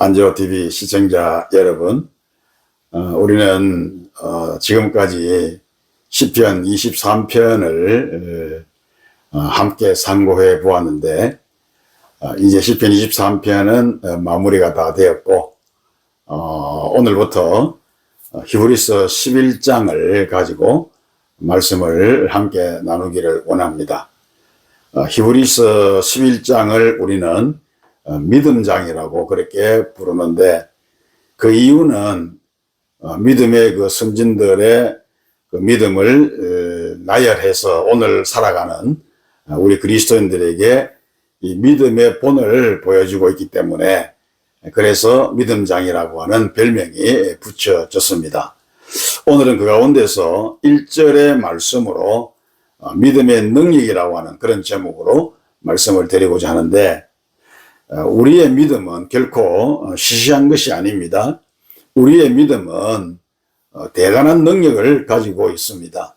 안지호TV 시청자 여러분, 우리는 지금까지 시편 23편을 함께 상고해 보았는데, 이제 시편 23편은 마무리가 다 되었고, 오늘부터 히브리서 11장을 가지고 말씀을 함께 나누기를 원합니다. 히브리서 11장을 우리는 믿음장이라고 그렇게 부르는데, 그 이유는 믿음의 그 성진들의 그 믿음을 나열해서 오늘 살아가는 우리 그리스도인들에게 이 믿음의 본을 보여주고 있기 때문에, 그래서 믿음장이라고 하는 별명이 붙여졌습니다. 오늘은 그 가운데서 1절의 말씀으로 믿음의 능력이라고 하는 그런 제목으로 말씀을 드리고자 하는데, 우리의 믿음은 결코 시시한 것이 아닙니다. 우리의 믿음은 대단한 능력을 가지고 있습니다.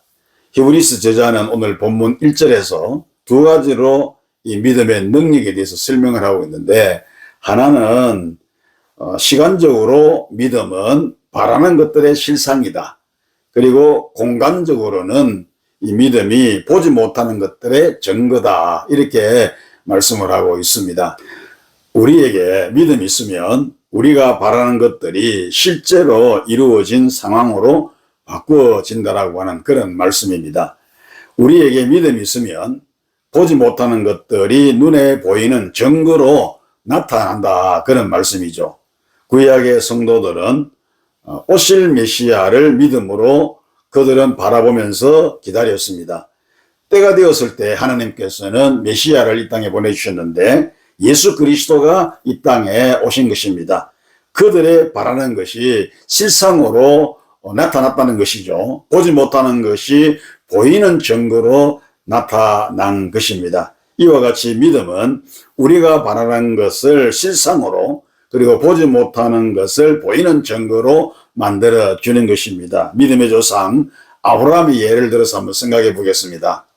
히브리서 저자는 오늘 본문 1절에서 두 가지로 이 믿음의 능력에 대해서 설명을 하고 있는데, 하나는 시간적으로 믿음은 바라는 것들의 실상이다. 그리고 공간적으로는 이 믿음이 보지 못하는 것들의 증거다. 이렇게 말씀을 하고 있습니다. 우리에게 믿음이 있으면 우리가 바라는 것들이 실제로 이루어진 상황으로 바꾸어진다라고 하는 그런 말씀입니다. 우리에게 믿음이 있으면 보지 못하는 것들이 눈에 보이는 증거로 나타난다, 그런 말씀이죠. 구약의 성도들은 오실 메시아를 믿음으로 그들은 바라보면서 기다렸습니다. 때가 되었을 때 하나님께서는 메시아를 이 땅에 보내주셨는데, 예수 그리스도가 이 땅에 오신 것입니다. 그들의 바라는 것이 실상으로 나타났다는 것이죠. 보지 못하는 것이 보이는 증거로 나타난 것입니다. 이와 같이 믿음은 우리가 바라는 것을 실상으로, 그리고 보지 못하는 것을 보이는 증거로 만들어 주는 것입니다. 믿음의 조상 아브라함의 예를 들어서 한번 생각해 보겠습니다.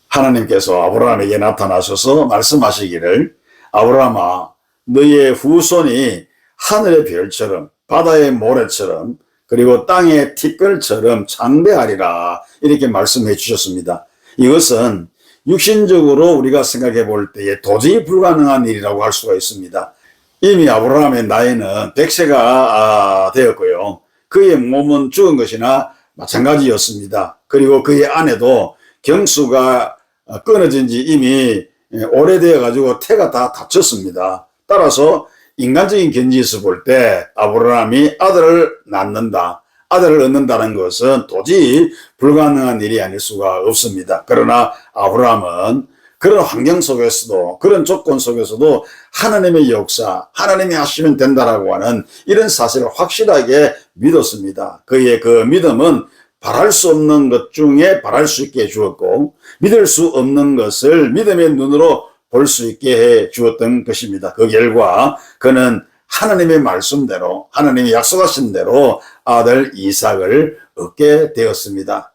하나님께서 아브라함에게 나타나셔서 말씀하시기를, 아브라함아, 너의 후손이 하늘의 별처럼 바다의 모래처럼 그리고 땅의 티끌처럼 창대하리라, 이렇게 말씀해 주셨습니다. 이것은 육신적으로 우리가 생각해 볼 때에 도저히 불가능한 일이라고 할 수가 있습니다. 이미 아브라함의 나이는 100세가 되었고요. 그의 몸은 죽은 것이나 마찬가지였습니다. 그리고 그의 아내도 경수가 끊어진 지 이미 오래되어 가지고 태가 다 닫혔습니다. 따라서 인간적인 견지에서 볼 때 아브라함이 아들을 낳는다, 아들을 얻는다는 것은 도저히 불가능한 일이 아닐 수가 없습니다. 그러나 아브라함은 그런 환경 속에서도, 그런 조건 속에서도 하나님의 역사, 하나님이 하시면 된다라고 하는 이런 사실을 확실하게 믿었습니다. 그의 그 믿음은 바랄 수 없는 것 중에 바랄 수 있게 해 주었고, 믿을 수 없는 것을 믿음의 눈으로 볼 수 있게 해 주었던 것입니다. 그 결과 그는 하나님의 말씀대로, 하나님이 약속하신 대로 아들 이삭을 얻게 되었습니다.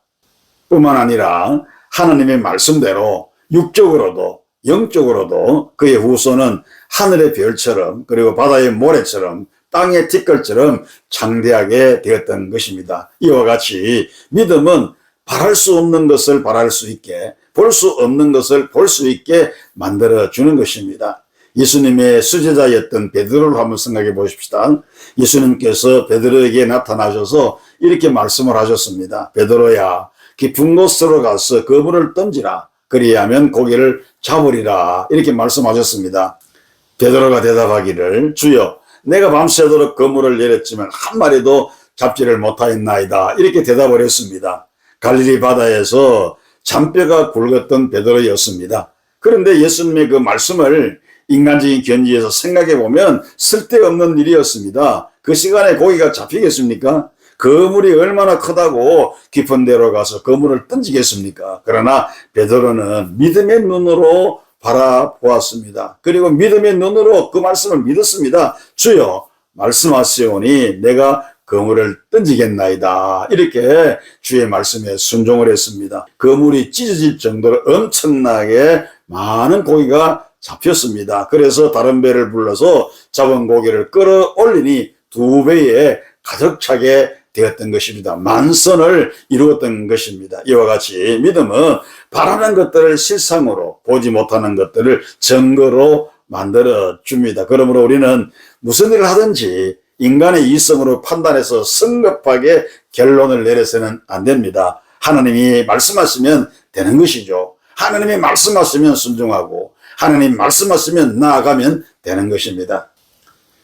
뿐만 아니라 하나님의 말씀대로 육적으로도 영적으로도 그의 후손은 하늘의 별처럼 그리고 바다의 모래처럼 땅의 티끌처럼 창대하게 되었던 것입니다. 이와 같이 믿음은 바랄 수 없는 것을 바랄 수 있게, 볼 수 없는 것을 볼 수 있게 만들어주는 것입니다. 예수님의 수제자였던 베드로를 한번 생각해 보십시다. 예수님께서 베드로에게 나타나셔서 이렇게 말씀을 하셨습니다. 베드로야, 깊은 곳으로 가서 그물을 던지라. 그리하면 고기를 잡으리라. 이렇게 말씀하셨습니다. 베드로가 대답하기를, 주여, 내가 밤새도록 그물을 내렸지만 한 마리도 잡지를 못하였나이다. 이렇게 대답을 했습니다. 갈릴리 바다에서 잔뼈가 굵었던 베드로였습니다. 그런데 예수님의 그 말씀을 인간적인 견지에서 생각해 보면 쓸데없는 일이었습니다. 그 시간에 고기가 잡히겠습니까? 그물이 얼마나 크다고 깊은 데로 가서 그물을 던지겠습니까? 그러나 베드로는 믿음의 눈으로 바라보았습니다. 그리고 믿음의 눈으로 그 말씀을 믿었습니다. 주여, 말씀하시오니 내가 그물을 던지겠나이다. 이렇게 주의 말씀에 순종을 했습니다. 그물이 찢어질 정도로 엄청나게 많은 고기가 잡혔습니다. 그래서 다른 배를 불러서 잡은 고기를 끌어올리니 2배에 가득 차게 되었던 것입니다. 만선을 이루었던 것입니다. 이와 같이 믿음은 바라는 것들을 실상으로, 보지 못하는 것들을 증거로 만들어 줍니다. 그러므로 우리는 무슨 일을 하든지 인간의 이성으로 판단해서 성급하게 결론을 내려서는 안 됩니다. 하나님이 말씀하시면 되는 것이죠. 하나님이 말씀하시면 순종하고 하나님 말씀하시면 나아가면 되는 것입니다.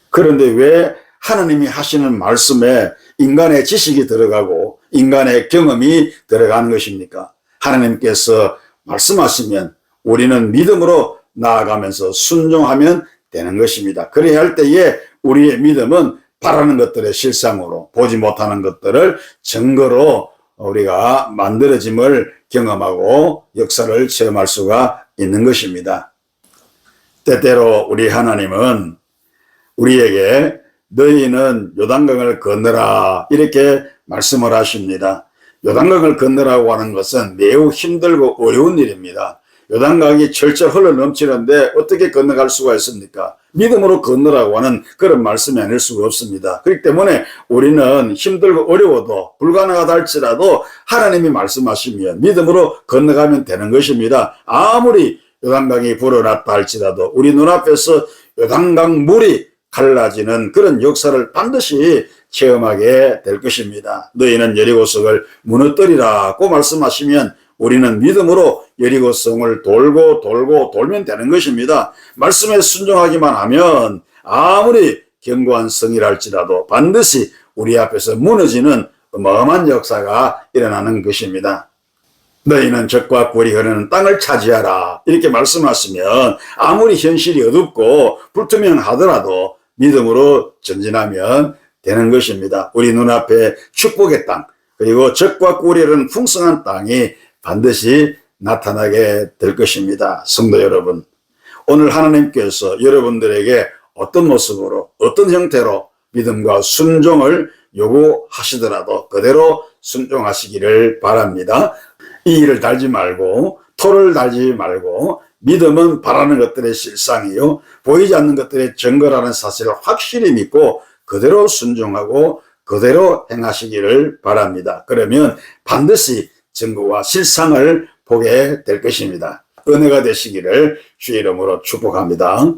그런데 왜 하나님이 하시는 말씀에 인간의 지식이 들어가고 인간의 경험이 들어가는 것입니까? 하나님께서 말씀하시면 우리는 믿음으로 나아가면서 순종하면 되는 것입니다. 그래야 할 때에 우리의 믿음은 바라는 것들의 실상으로, 보지 못하는 것들을 증거로 우리가 만들어짐을 경험하고 역사를 체험할 수가 있는 것입니다. 때때로 우리 하나님은 우리에게 너희는 요단강을 건너라 이렇게 말씀을 하십니다. 요단강을 건너라고 하는 것은 매우 힘들고 어려운 일입니다. 요단강이 철철 흘러 넘치는데 어떻게 건너갈 수가 있습니까? 믿음으로 건너라고 하는 그런 말씀이 아닐 수가 없습니다. 그렇기 때문에 우리는 힘들고 어려워도 불가능하다 할지라도 하나님이 말씀하시면 믿음으로 건너가면 되는 것입니다. 아무리 요단강이 불어났다 할지라도 우리 눈앞에서 요단강 물이 갈라지는 그런 역사를 반드시 체험하게 될 것입니다. 너희는 여리고성을 무너뜨리라고 말씀하시면 우리는 믿음으로 여리고성을 돌고 돌면 되는 것입니다. 말씀에 순종하기만 하면 아무리 견고한 성이라 할지라도 반드시 우리 앞에서 무너지는 어마어마한 역사가 일어나는 것입니다. 너희는 적과 꿀이 흐르는 땅을 차지하라 이렇게 말씀하시면 아무리 현실이 어둡고 불투명하더라도 믿음으로 전진하면 되는 것입니다. 우리 눈앞에 축복의 땅 그리고 적과 꿀이 흐르는 풍성한 땅이 반드시 나타나게 될 것입니다. 성도 여러분, 오늘 하나님께서 여러분들에게 어떤 모습으로 어떤 형태로 믿음과 순종을 요구하시더라도 그대로 순종하시기를 바랍니다. 이의를 달지 말고 토를 달지 말고 믿음은 바라는 것들의 실상이요 보이지 않는 것들의 증거라는 사실을 확실히 믿고 그대로 순종하고 그대로 행하시기를 바랍니다. 그러면 반드시 증거와 실상을 보게 될 것입니다. 은혜가 되시기를 주의 이름으로 축복합니다.